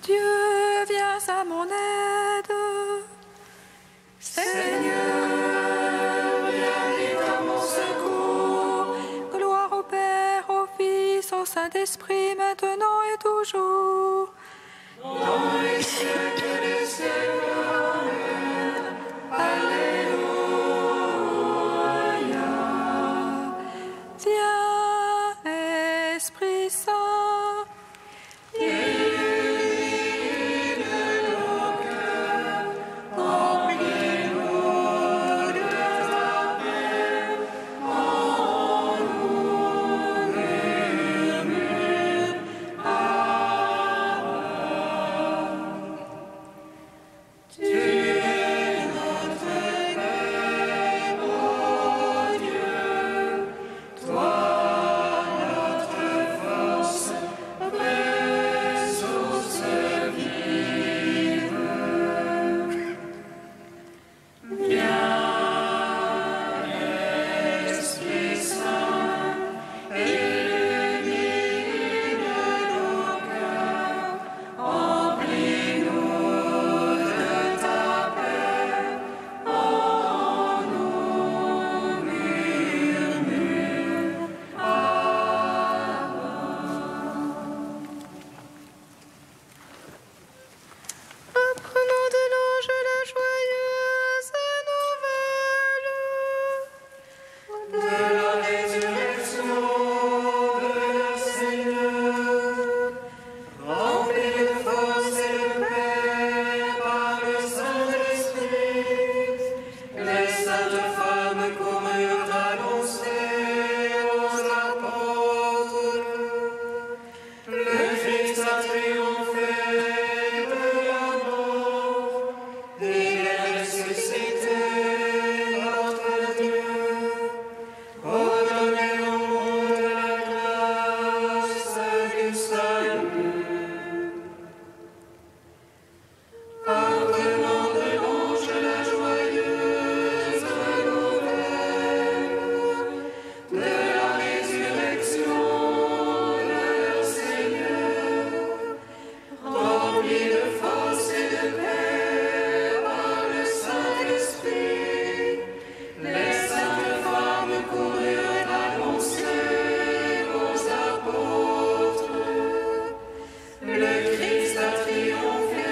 Dieu, viens à mon aide. Seigneur, viens vite à mon secours. Gloire au Père, au Fils, au Saint-Esprit, maintenant et toujours. Dans les siècles des siècles. Amen. Alléluia. Viens, Esprit Saint. Illumine nos cœurs. Remplis-nous de ta paix. En nous murmure. Amen. Tu es notre Père, ô Dieu, toi notre force, vraie source vive. Viens, Esprit Saint, illumine nos cœurs, remplis-nous de ta paix, en nous murmure. Apprenons de l'ange la joyeuse nouvelle de la résurrection de notre Seigneur, rempli de force et de paix par le Saint-Esprit. Les saintes femmes coururent annoncer aux apôtres: le Christ a triomphé de la mort, il est ressuscité, notre Dieu. Ordonnez au monde la grâce du salut. Apprenons de l'ange la joyeuse nouvelle de la résurrection de leur Seigneur, rempli de force et de paix par le Saint-Esprit. Les saintes femmes coururent annoncer aux apôtres: le Christ a triomphé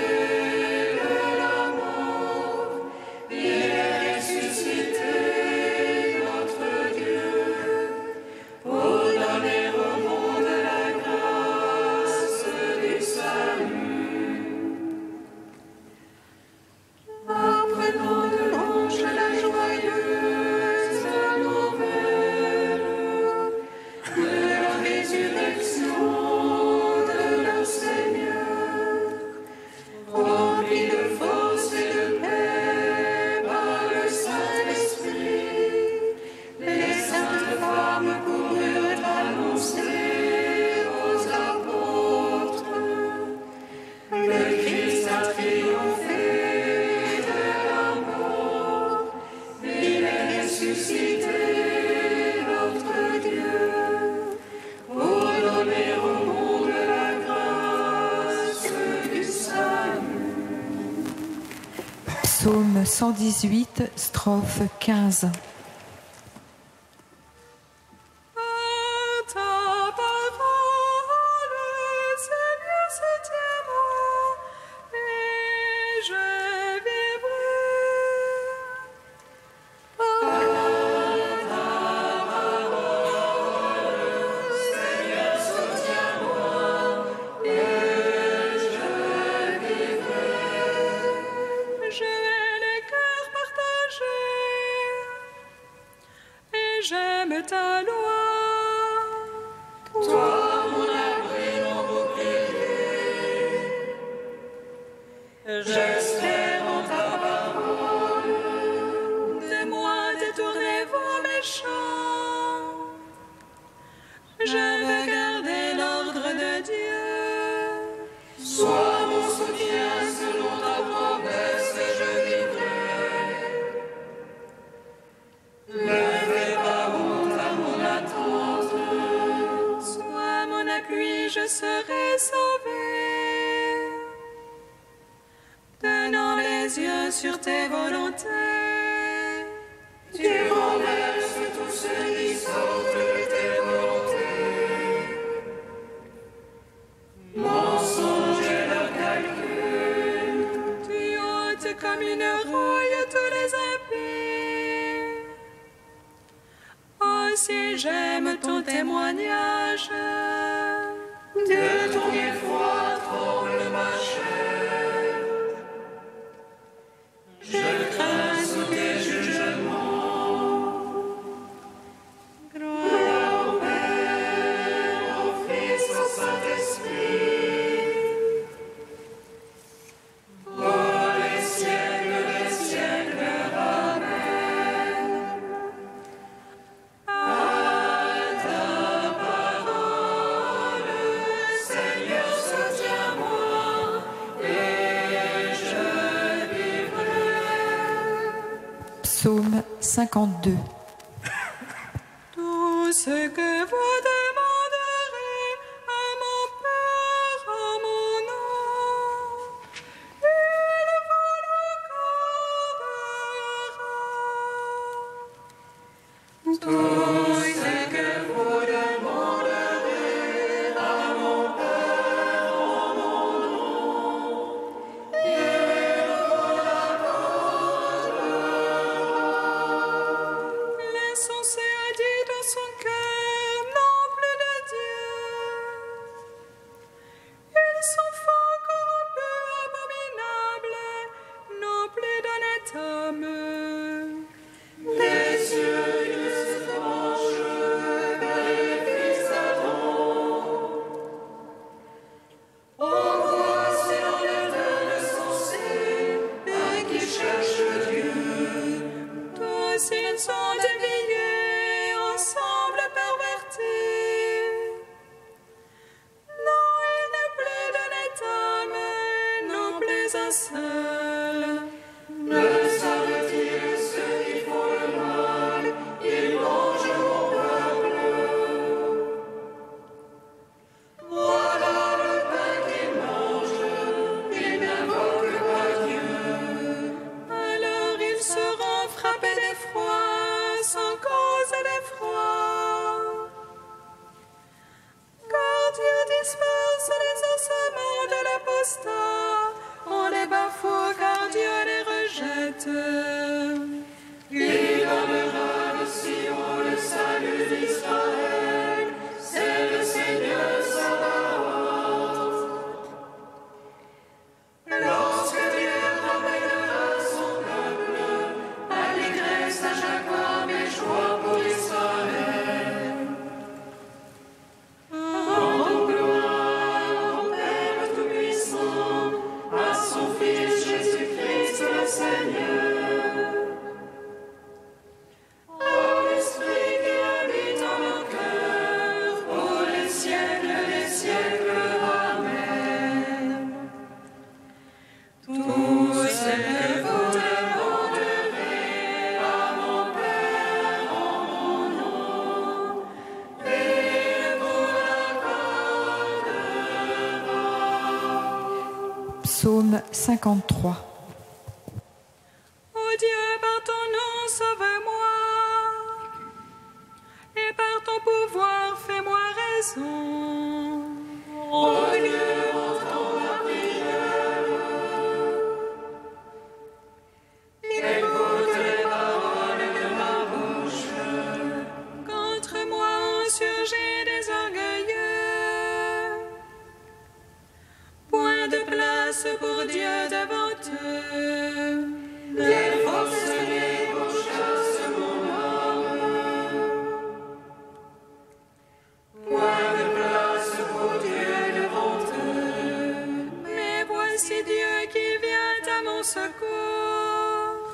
de la mort, il est ressuscité, notre Dieu. Ordonnez au monde la grâce du salut. Apprenons de l'ange la joyeuse nouvelle de la résurrection de leur Seigneur, rempli de force et de paix par le Saint-Esprit. Les saintes femmes coururent annoncer aux apôtres: le Christ a triomphé de la mort, il est ressuscité, notre Dieu. Ordonnez au monde la grâce du salut. Psaume 118, strophe 15. Ta parole, Seigneur, se tient moi, et je vivrai. Ta parole, Seigneur, se tient moi, et je vivrai. J'ai le cœur partagé, et j'aime ta loi. Toi, mon abri, mon bouclier, j'espère en ta parole. De moi détournez vos méchants, je veux garder l'ordre de Dieu. Sois mon soutien selon ta promesse, et je vivrai. Ne fais pas honte à mon attente. Sois mon appui, je serai sauvé. bien sûr tes volontés. Tu renverses tous ceux qui sortent de tes volontés. Mensonge est leur calcul. Tu ôtes comme une rouille tous les impies. Oh, si j'aime ton témoignage, De ton effroi tremble ma chair. Je crains sous tes jugements. gloire Au Père, au Fils, au Saint-Esprit. Pour les siècles des siècles. Amen. À ta parole, Seigneur, soutiens-moi, et je vivrai. Psaume 52. tout ce que vous demanderez à mon Père en mon nom, il vous l'accordera. Tout ce que vous demanderez à mon Père en mon nom, il vous l'accordera. L'insensé a dit dans son cœur, non plus de Dieu. Ils sont fort corrompus, abominables, non plus d'honnête homme. Des cieux ils se penchent vers les fils d'Adam. On voit ces honnêtes sensés qui cherchent Dieu. Tous ils sont déviés, ensemble pervertis. Non, il n'est plus d'honnête homme, non plus un seul. Ne savent-ils ceux qui font le mal, ils mangent mon peuple. Voilà le pain qu'ils mangent, ils n'invoquent pas Dieu. Alors ils seront frappés d'effroi, sans cause d'effroi. Car Dieu disperse les ossements de l'apostat, on les bafoue car Dieu les rejette. Il donnera de Sion le salut d'Israël, c'est le Seigneur Sabaoth. Lorsque Dieu ramènera son peuple, allégresse à Jacob et joie pour Israël. Rendons gloire au Père Tout-Puissant, à son Fils Jésus-Christ le Seigneur. À l'Esprit qui habite en nos cœurs, pour les siècles des siècles. Amen. Tout ce que vous demanderez à mon Père en mon nom, il vous l'accordera. Psaume 53. Ô Dieu, par ton nom, sauve-moi, et par ton pouvoir, fais-moi raison. Ô Dieu, entends ma prière. Écoute les paroles de ma bouche. Contre moi ont surgi des orgueilleux. Point de place pour Dieu devant eux. Des forcenés pourchassent mon âme. Point de place pour Dieu devant eux. Mais voici Dieu qui vient à mon secours.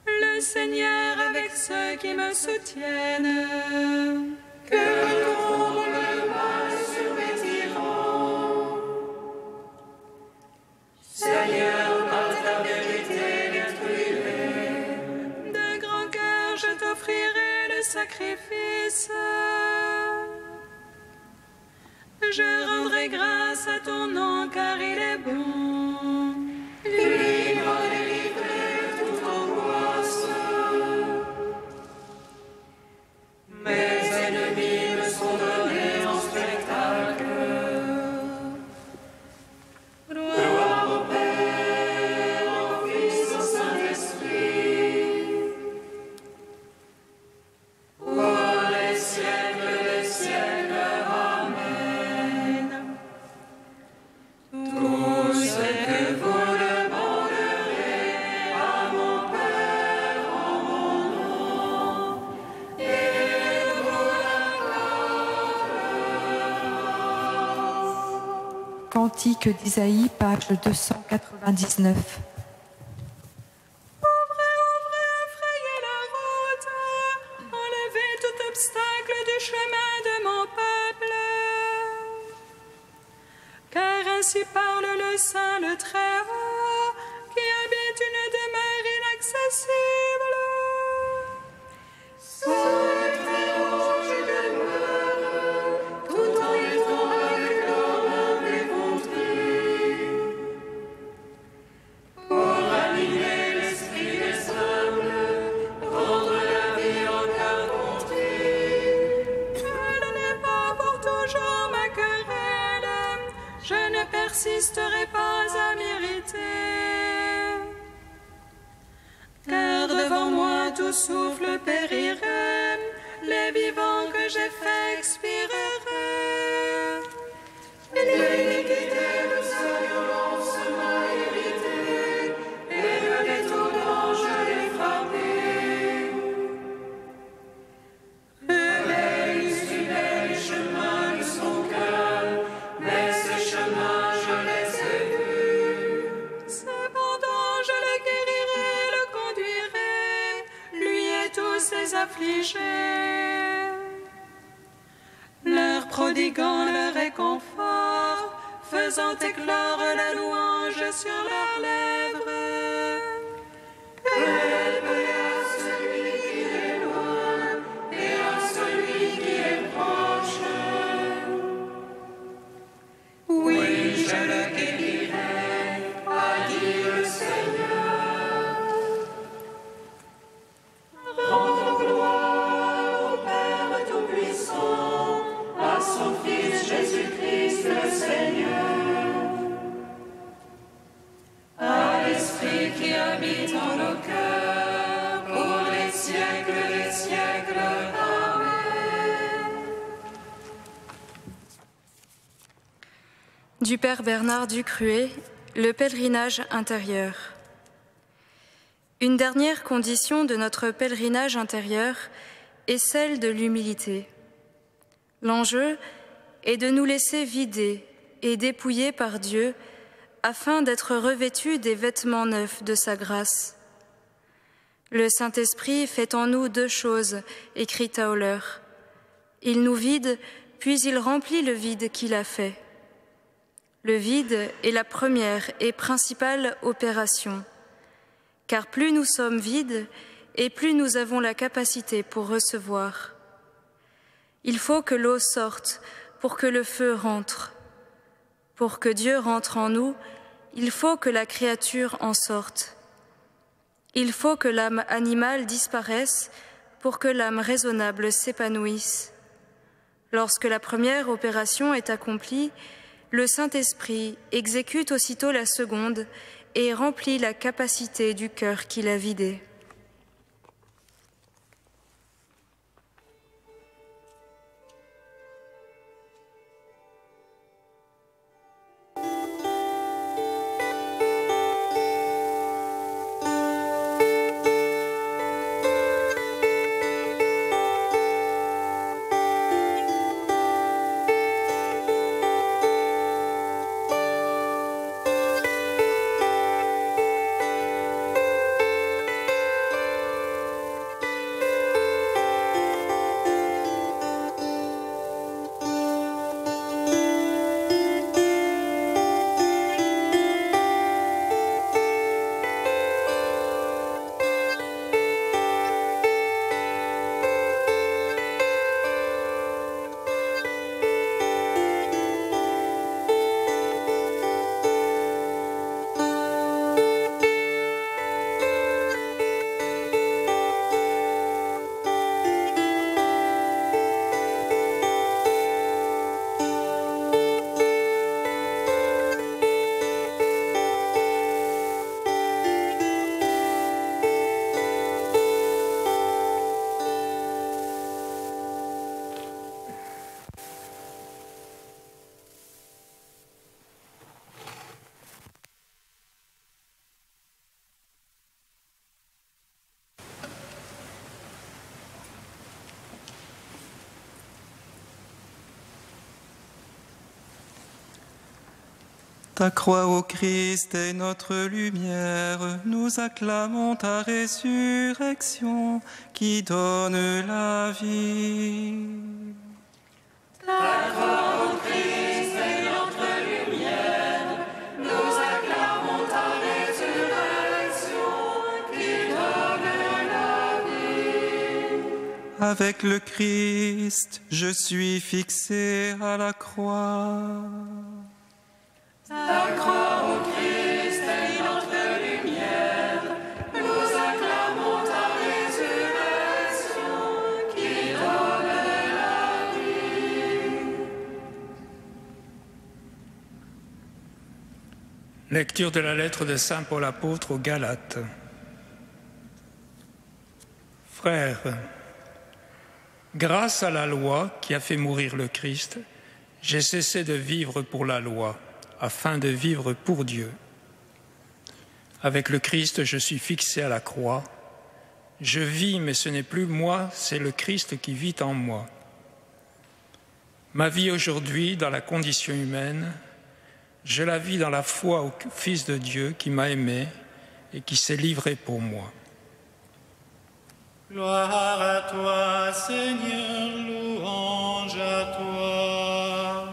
Le Seigneur avec ceux qui me soutiennent. Que tombe le mal sur mes tyrans. Seigneur, par ta vérité, détruis-les. De grand cœur, je t'offrirai le sacrifice. Je rendrai grâce à ton nom car il est bon. Lui cantique d'Isaïe, page 299. Ouvrez, ouvrez, frayez la route, enlevez tout obstacle du chemin de mon peuple. Car ainsi parle le Saint, le Très-Haut, qui habite une demeure inaccessible. Tout en étant avec l'homme décontrit, pour animer l'esprit des hommes, rendre la vie en carpentrie. Elle n'est pas pour toujours ma querelle, je ne persisterai pas à m'irriter. Car devant moi tout souffle périrait, les vivants que j'ai faits expireraient. L'iniquité de sa violence m'a irrité, et le détournement je l'ai frappé. Elle suivait les chemins de son cœur, mais ses chemins je les ai vus. Cependant je le guérirai, le conduirai, lui et tous ses affligés, leur prodiguant le réconfort, faisant éclore la louange sur leurs lèvres. Elle paie à celui qui est loin et à celui qui est proche. Oui, Je le guérirai, a dit le Seigneur. Rendons gloire au Père Tout-Puissant, à son Fils Jésus-Christ le Seigneur, à l'Esprit qui habite en nos cœurs, pour les siècles des siècles. Amen. Du Père Bernard Ducruet, le pèlerinage intérieur. Une dernière condition de notre pèlerinage intérieur est celle de l'humilité. L'enjeu est de nous laisser vider et dépouiller par Dieu afin d'être revêtus des vêtements neufs de sa grâce. Le Saint-Esprit fait en nous deux choses, écrit Tauler. Il nous vide, puis il remplit le vide qu'il a fait. Le vide est la première et principale opération, car plus nous sommes vides et plus nous avons la capacité pour recevoir. Il faut que l'eau sorte pour que le feu rentre. Pour que Dieu rentre en nous, il faut que la créature en sorte. Il faut que l'âme animale disparaisse pour que l'âme raisonnable s'épanouisse. Lorsque la première opération est accomplie, le Saint-Esprit exécute aussitôt la seconde et remplit la capacité du cœur qu'il a vidé. Ta croix, ô Christ, est notre lumière. Nous acclamons ta résurrection qui donne la vie. Ta croix, ô Christ, est notre lumière. Nous acclamons ta résurrection qui donne la vie. Avec le Christ, je suis fixé à la croix. Ta croix, ô Christ, est notre lumière. Nous acclamons ta résurrection qui donne la vie. Lecture de la lettre de saint Paul apôtre aux Galates. Frères, grâce à la loi qui a fait mourir le Christ, j'ai cessé de vivre pour la loi, afin de vivre pour Dieu. Avec le Christ, je suis fixé à la croix. Je vis, mais ce n'est plus moi, c'est le Christ qui vit en moi. Ma vie aujourd'hui, dans la condition humaine, je la vis dans la foi au Fils de Dieu qui m'a aimé et qui s'est livré pour moi. Gloire à toi, Seigneur, louange à toi.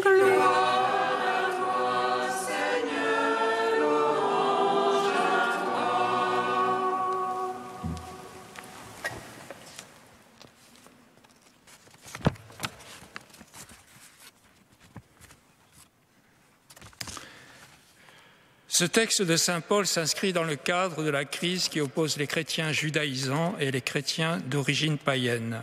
Gloire à toi, Seigneur, louange à toi. Ce texte de saint Paul s'inscrit dans le cadre de la crise qui oppose les chrétiens judaïsants et les chrétiens d'origine païenne.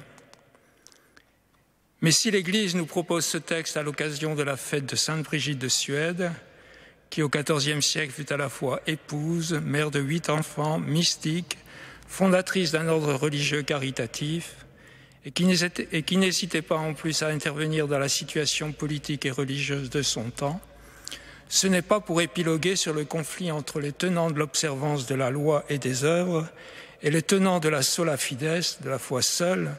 Mais si l'Église nous propose ce texte à l'occasion de la fête de Sainte Brigitte de Suède, qui au XIVe siècle fut à la fois épouse, mère de 8 enfants, mystique, fondatrice d'un ordre religieux caritatif, et qui n'hésitait pas en plus à intervenir dans la situation politique et religieuse de son temps, ce n'est pas pour épiloguer sur le conflit entre les tenants de l'observance de la loi et des œuvres et les tenants de la sola fides, de la foi seule,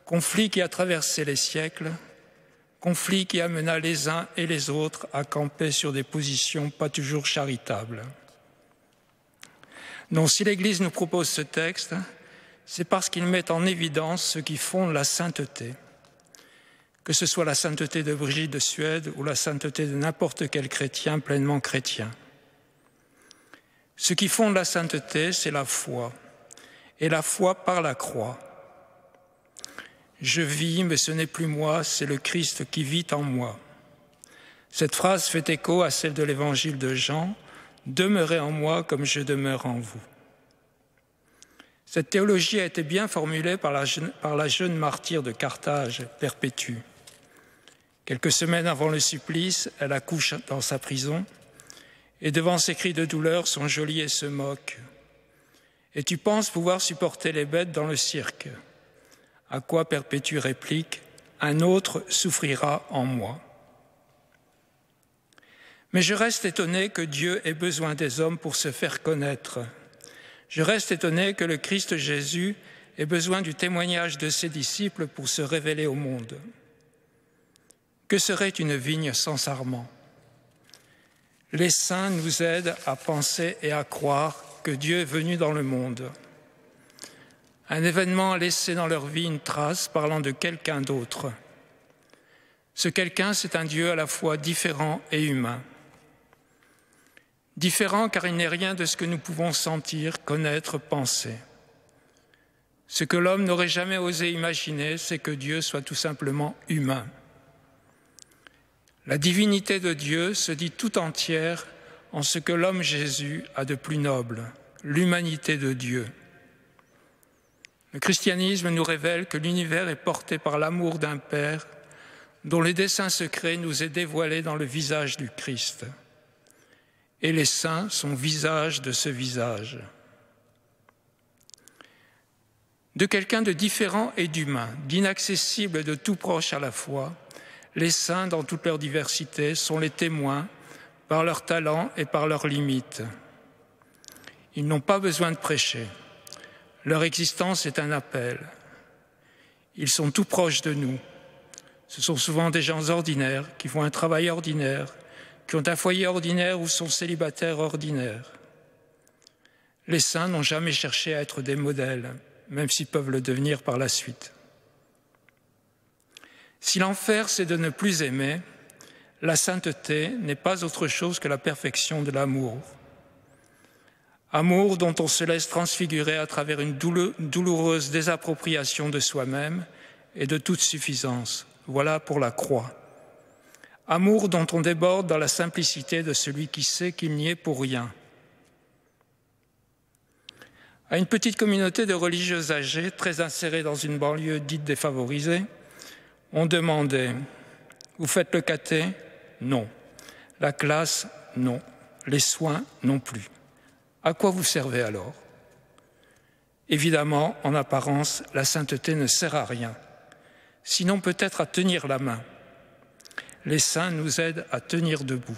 conflit qui a traversé les siècles, conflit qui amena les uns et les autres à camper sur des positions pas toujours charitables. Donc si l'Église nous propose ce texte, c'est parce qu'il met en évidence ce qui fonde la sainteté. Que ce soit la sainteté de Brigitte de Suède ou la sainteté de n'importe quel chrétien pleinement chrétien. Ce qui fonde la sainteté, c'est la foi, et la foi par la croix. Je vis, mais ce n'est plus moi, c'est le Christ qui vit en moi. Cette phrase fait écho à celle de l'évangile de Jean, « Demeurez en moi comme je demeure en vous ». Cette théologie a été bien formulée par la jeune martyre de Carthage, Perpétue. Quelques semaines avant le supplice, elle accouche dans sa prison et devant ses cris de douleur, son geôlier se moque. « Et tu penses pouvoir supporter les bêtes dans le cirque ?» À quoi Perpétue réplique « Un autre souffrira en moi ». Mais je reste étonné que Dieu ait besoin des hommes pour se faire connaître. Je reste étonné que le Christ Jésus ait besoin du témoignage de ses disciples pour se révéler au monde. Que serait une vigne sans sarment? Les saints nous aident à penser et à croire que Dieu est venu dans le monde. Un événement a laissé dans leur vie une trace parlant de quelqu'un d'autre. Ce quelqu'un, c'est un Dieu à la fois différent et humain. Différent car il n'est rien de ce que nous pouvons sentir, connaître, penser. Ce que l'homme n'aurait jamais osé imaginer, c'est que Dieu soit tout simplement humain. La divinité de Dieu se dit tout entière en ce que l'homme Jésus a de plus noble, l'humanité de Dieu. Le christianisme nous révèle que l'univers est porté par l'amour d'un Père dont les desseins secrets nous est dévoilé dans le visage du Christ. Et les saints sont visage de ce visage. De quelqu'un de différent et d'humain, d'inaccessible et de tout proche à la fois, les saints, dans toute leur diversité, sont les témoins par leur talent et par leurs limites. Ils n'ont pas besoin de prêcher. Leur existence est un appel. Ils sont tout proches de nous. Ce sont souvent des gens ordinaires qui font un travail ordinaire, qui ont un foyer ordinaire ou sont célibataires ordinaires. Les saints n'ont jamais cherché à être des modèles, même s'ils peuvent le devenir par la suite. Si l'enfer, c'est de ne plus aimer, la sainteté n'est pas autre chose que la perfection de l'amour. Amour dont on se laisse transfigurer à travers une douloureuse désappropriation de soi-même et de toute suffisance. Voilà pour la croix. Amour dont on déborde dans la simplicité de celui qui sait qu'il n'y est pour rien. À une petite communauté de religieuses âgées, très insérées dans une banlieue dite défavorisée, on demandait « Vous faites le caté ?» Non. La classe ? Non. Les soins ? Non plus. À quoi vous servez alors ? Évidemment, en apparence, la sainteté ne sert à rien, sinon peut-être à tenir la main. Les saints nous aident à tenir debout.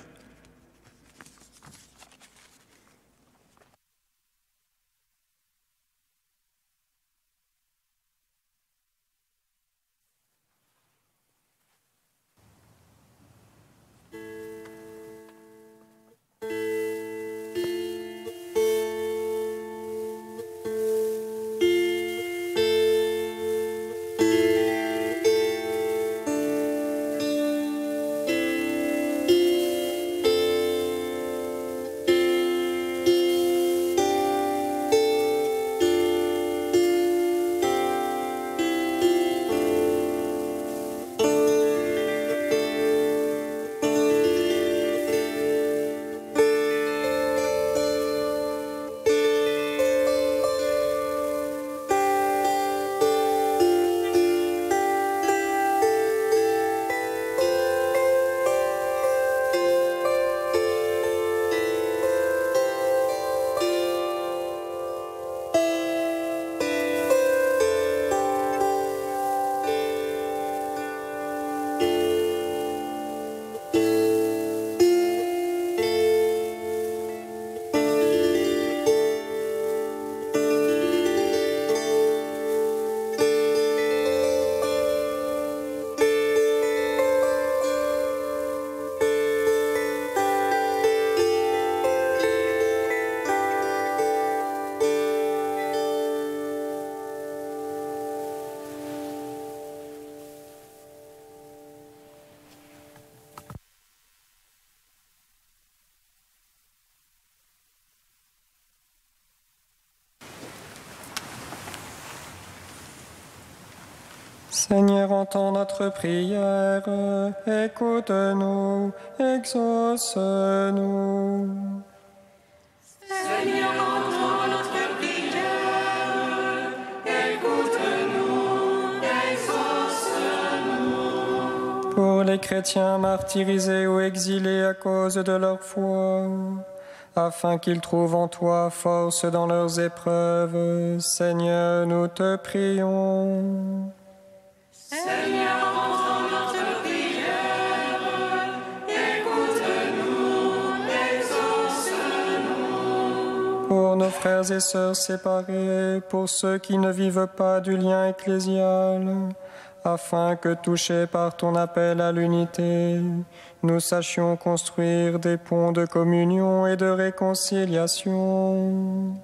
Seigneur, entends notre prière, écoute-nous, exauce-nous. Seigneur, entends notre prière, écoute-nous, exauce-nous. Pour les chrétiens martyrisés ou exilés à cause de leur foi, afin qu'ils trouvent en toi force dans leurs épreuves, Seigneur, nous te prions. Seigneur, entends notre prière, écoute-nous, exauce-nous. Pour nos frères et sœurs séparés, pour ceux qui ne vivent pas du lien ecclésial, afin que, touchés par ton appel à l'unité, nous sachions construire des ponts de communion et de réconciliation.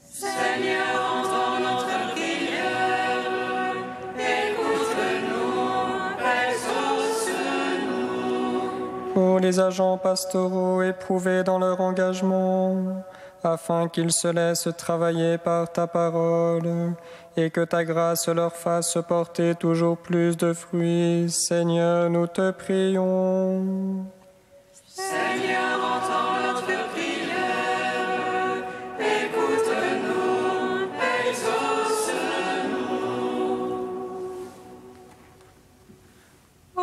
Seigneur, entends notre prière, écoute-nous, exauce-nous. Pour les agents pastoraux éprouvés dans leur engagement, afin qu'ils se laissent travailler par ta parole et que ta grâce leur fasse porter toujours plus de fruits, Seigneur, nous te prions. Seigneur, entends notre prière, écoute-nous, exauce-nous. Ô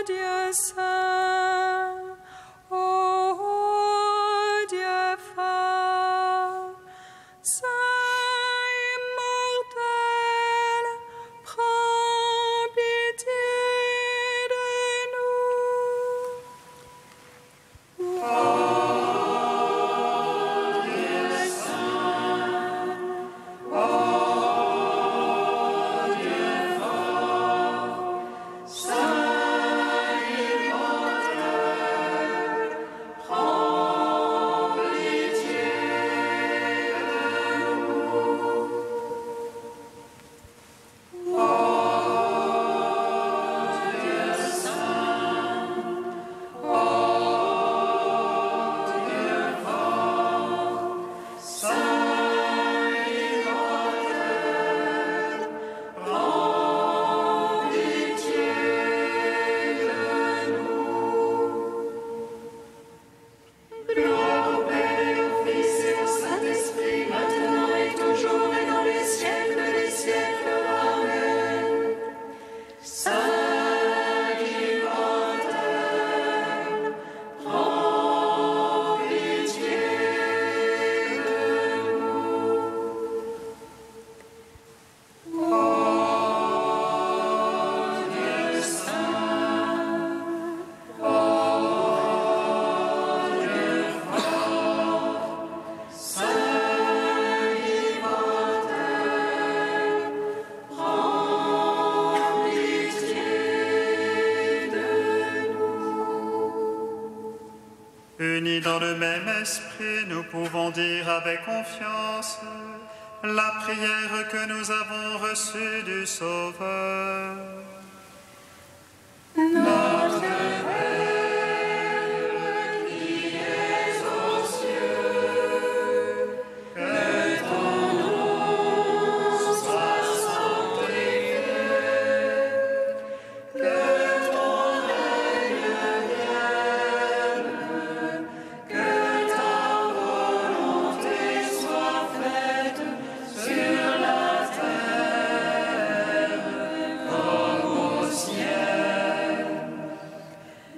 Dieu saint, ô Dieu fort, saint immortel, prends pitié de nous. Unis dans le même esprit, nous pouvons dire avec confiance la prière que nous avons reçue du Sauveur. Notre Père qui es aux cieux, que ton nom soit sanctifié, que ton règne vienne, que ta volonté soit faite sur la terre comme au ciel.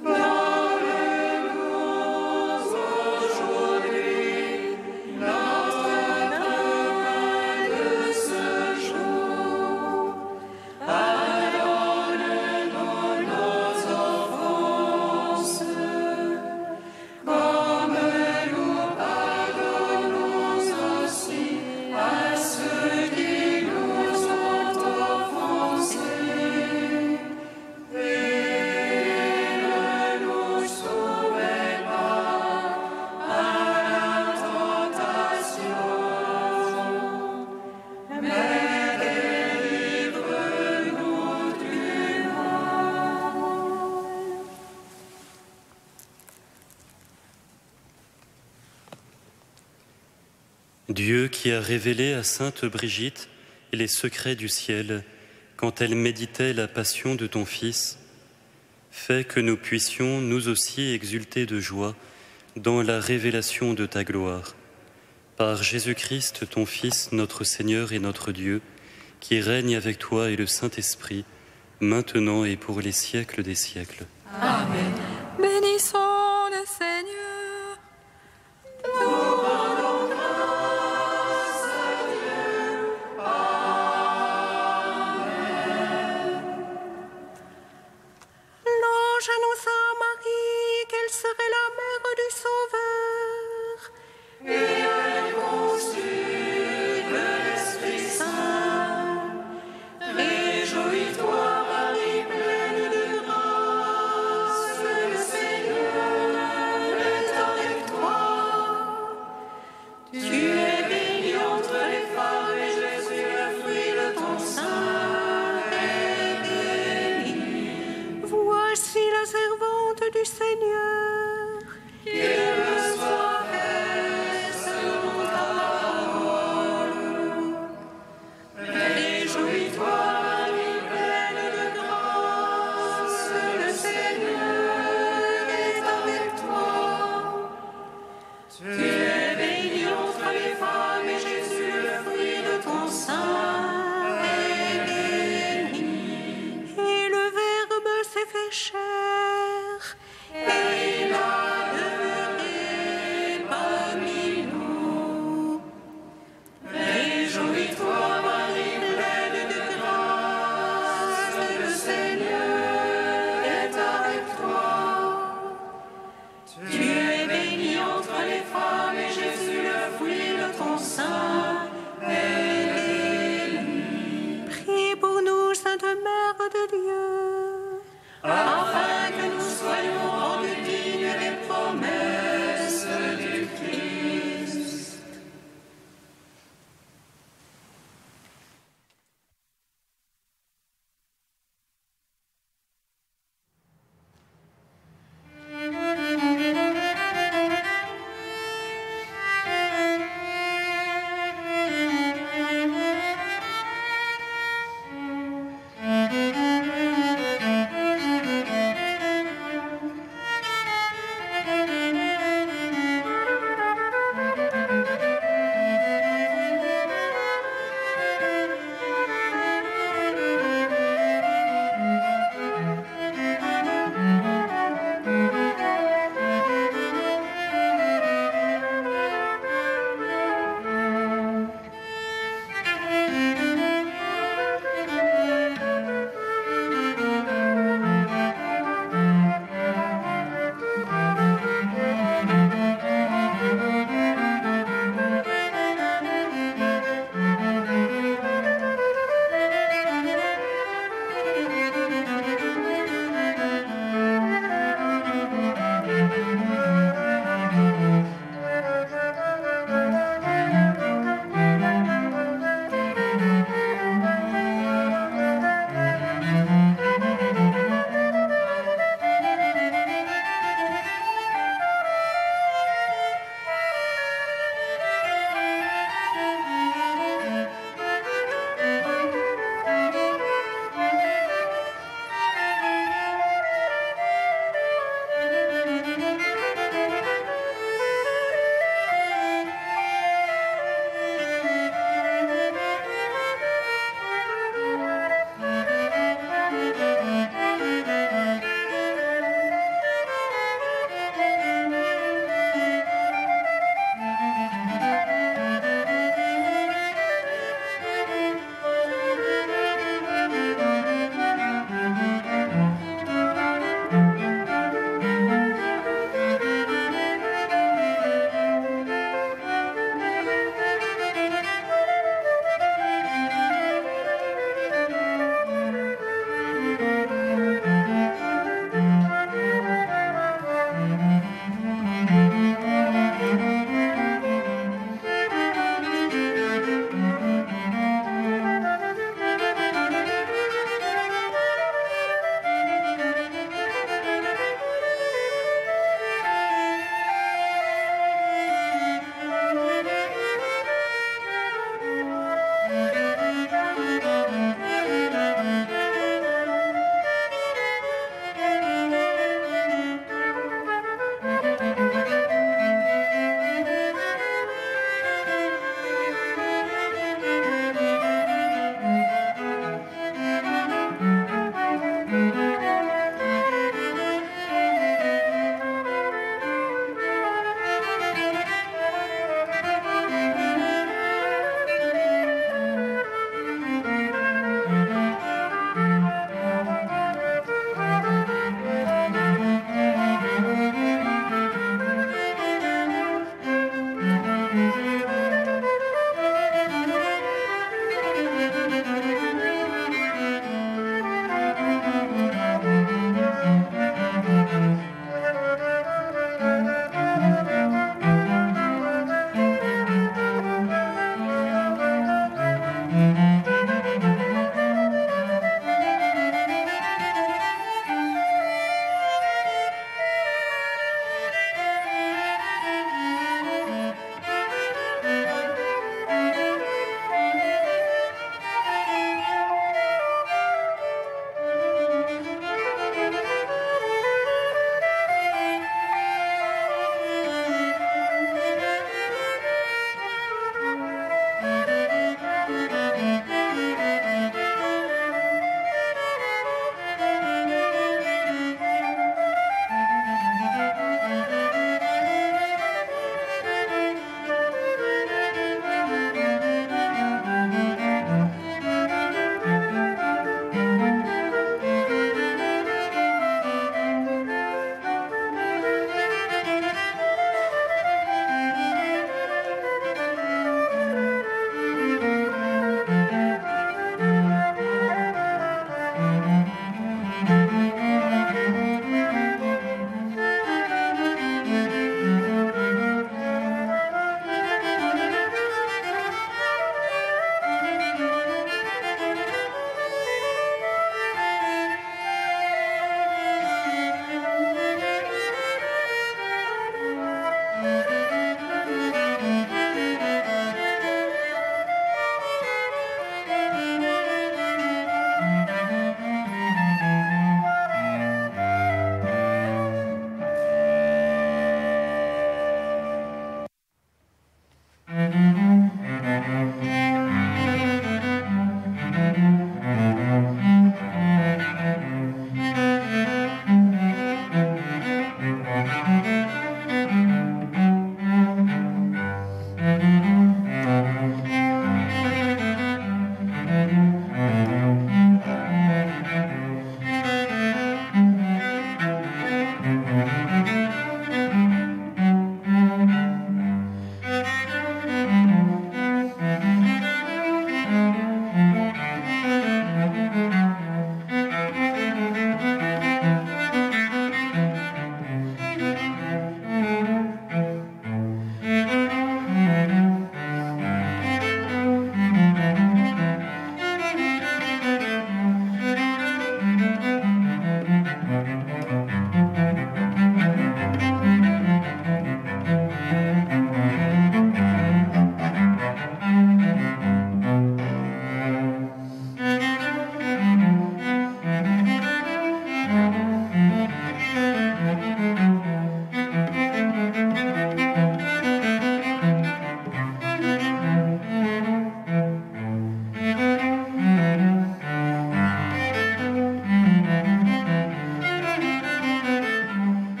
Donne-nous aujourd'hui notre pain de ce jour. Pardonne-nous nos offenses, comme nous pardonnons aussi à ceux qui nous ont offensés. Et ne nous soumets pas à la tentation, mais délivre-nous du mal. Dieu qui a révélé à sainte Brigitte les secrets du ciel quand elle méditait la passion de ton Fils, fais que nous puissions nous aussi exulter de joie dans la révélation de ta gloire. Par Jésus-Christ, ton Fils, notre Seigneur et notre Dieu, qui règne avec toi et le Saint-Esprit, maintenant et pour les siècles des siècles. Amen. Bénissons le Seigneur. Nous rendons grâce à Dieu. Amen. L'ange annonça à Marie qu'elle serait la mère du Sauveur. Et elle conçut de l'Esprit Saint. Réjouis-toi, Marie, pleine de grâce,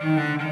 Amen.